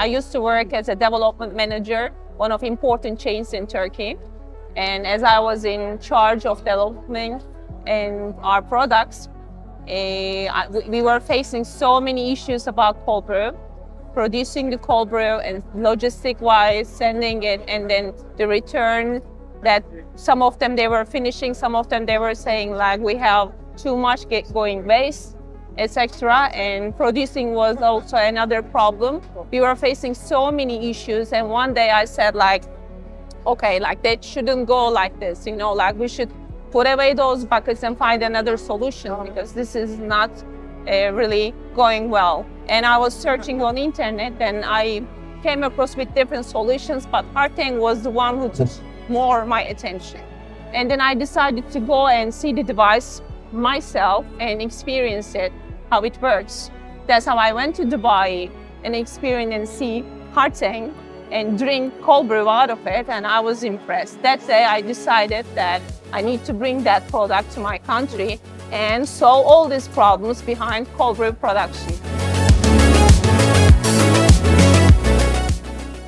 used to work as a development manager, one of important chains in Turkey. And as I was in charge of developing and our products, we were facing so many issues about cold brew, producing the cold brew and logistic-wise, sending it, and then the return that some of them they were finishing, some of them they were saying like we have too much going waste, etc. And producing was also another problem. We were facing so many issues, and one day I said like, okay, like that shouldn't go like this, you know, like we should put away those buckets and find another solution because this is not really going well. And I was searching on internet and I came across with different solutions, but Hardtank was the one who took more my attention. And then I decided to go and see the device myself and experience it, how it works. That's how I went to Dubai and experience and see Hardtank and drink cold brew out of it, and I was impressed. That day I decided that I need to bring that product to my country and solve all these problems behind cold brew production.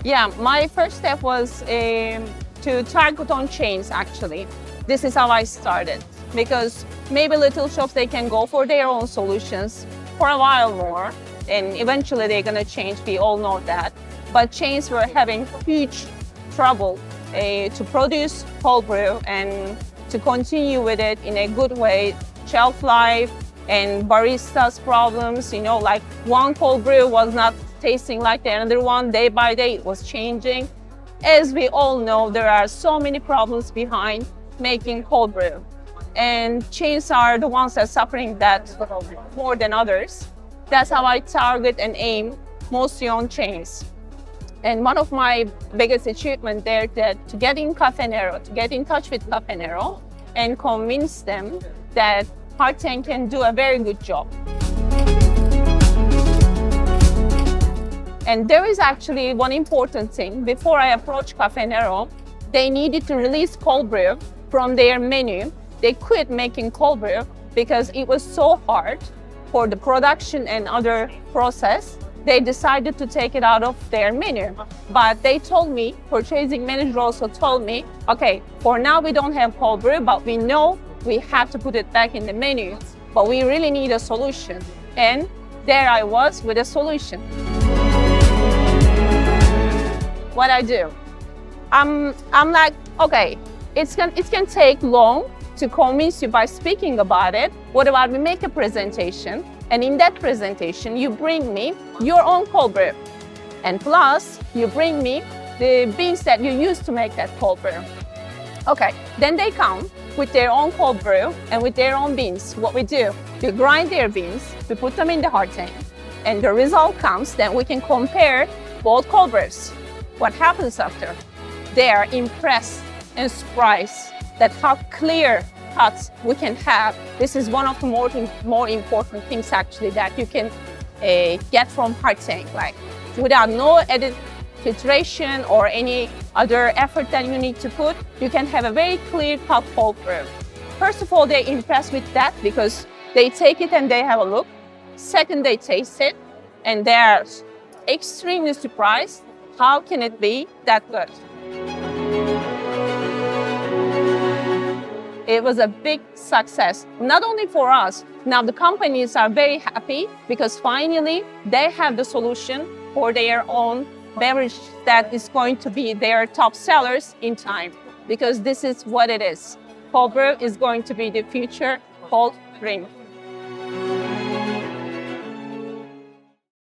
Yeah, my first step was to target on chains actually. This is how I started, because maybe little shops, they can go for their own solutions for a while more, and eventually they're gonna change, we all know that. But chains were having huge trouble to produce cold brew and to continue with it in a good way, shelf life and baristas problems, you know, like one cold brew was not tasting like the other one, day by day it was changing. As we all know, there are so many problems behind making cold brew. And chains are the ones that are suffering that more than others. That's how I target and aim mostly on chains. And one of my biggest achievements there that to get in Cafe Nero, to get in touch with Cafe Nero and convince them that Hardtank can do a very good job. And there is actually one important thing. Before I approached Cafe Nero, they needed to release cold brew from their menu. They quit making cold brew because it was so hard for the production and other process. They decided to take it out of their menu. But they told me, purchasing manager also told me, okay, for now we don't have cold brew, but we know we have to put it back in the menu, but we really need a solution. And there I was with a solution. What I do? I'm like, okay, it can take long to convince you by speaking about it. What about we make a presentation? And in that presentation, you bring me your own cold brew. And plus, you bring me the beans that you use to make that cold brew. Okay, then they come with their own cold brew and with their own beans. What we do, we grind their beans, we put them in the Hardtank, and the result comes, then we can compare both cold brews. What happens after? They are impressed and surprised that how clear cuts we can have. This is one of the more important things actually that you can get from Hardtank. Like without no added filtration or any other effort that you need to put, you can have a very clear cut cold brew. First of all, they're impressed with that because they take it and they have a look. Second, they taste it and they're extremely surprised. How can it be that good? It was a big success, not only for us. Now the companies are very happy because finally they have the solution for their own beverage that is going to be their top sellers in time. Because this is what it is. Cold brew is going to be the future cold drink.